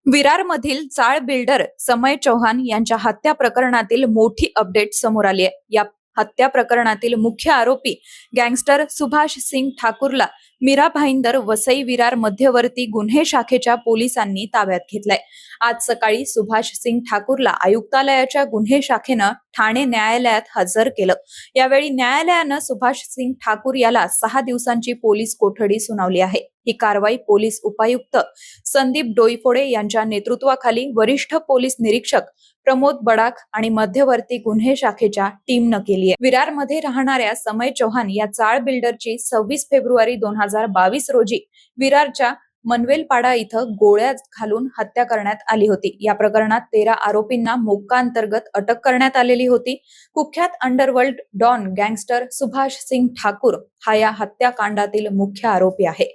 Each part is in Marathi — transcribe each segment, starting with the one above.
विरारमधील चाळ बिल्डर समय चौहान यांच्या हत्या प्रकरणातील मोठी अपडेट समोर आली आहे। या हत्या प्रकरणातील मुख्य आरोपी गँगस्टर सुभाष सिंग ठाकूरला मीरा भाईंदर वसई विरार मध्यवर्ती गुन्हे शाखेच्या पोलिसांनी ताब्यात घेतलंय। आज सकाळी सुभाष सिंग ठाकूरला आयुक्तालयाच्या गुन्हे शाखेनं ठाणे न्यायालयात हजर केलं। यावेळी न्यायालयानं सुभाष सिंग ठाकूर याला 6 दिवसांची पोलीस कोठडी सुनावली आहे। ही कारवाई पोलीस उपायुक्त संदीप डोईफोडे यांच्या नेतृत्वाखाली वरिष्ठ पोलीस निरीक्षक प्रमोद बडाख आणि मध्यवर्ती गुन्हे शाखेच्या टीमनं केली आहे। विरारमध्ये राहणाऱ्या समय चौहान या चाळ बिल्डरची 26 फेब्रुवारी 2022 रोजी विरारच्या मनवेलपाडा इथं गोळ्या घालून हत्या करण्यात आली होती। या प्रकरणात 13 आरोपींना मोक्का अंतर्गत अटक करण्यात आलेली होती। कुख्यात underworld don gangster Subhash Singh Thakur हा या हत्याकांडातील मुख्य आरोपी आहे।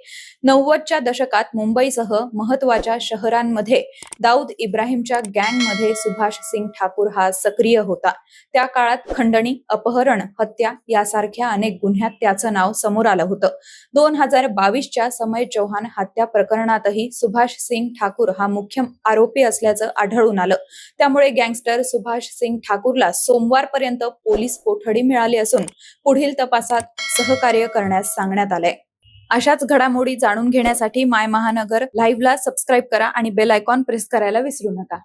90च्या दशकात मुंबईसह महत्वाच्या शहरांमध्ये दाऊद इब्राहिमच्या गँगमध्ये सुभाष सिंग ठाकूर हा सक्रिय होता। त्या काळात खंडणी, अपहरण, हत्या यासारख्या अनेक गुन्ह्यात त्याचं नाव समोर आलं होतं। 2022च्या समय चौहान हत्या प्रकरणातही सुभाष सिंग ठाकूर हा मुख्य आरोपी असल्याचं आढळून आलं। त्यामुळे गँगस्टर सुभाष सिंग ठाकूरला सोमवारपर्यंत पोलीस कोठडी मिळाली असून पुढील तपासात सहकार्य करण्यास सांगण्यात आलंय। अशाच घडामोडी जाणून घेण्यासाठी माय महानगर लाईव्हला सबस्क्राईब करा आणि बेल आयकॉन प्रेस करायला विसरू नका।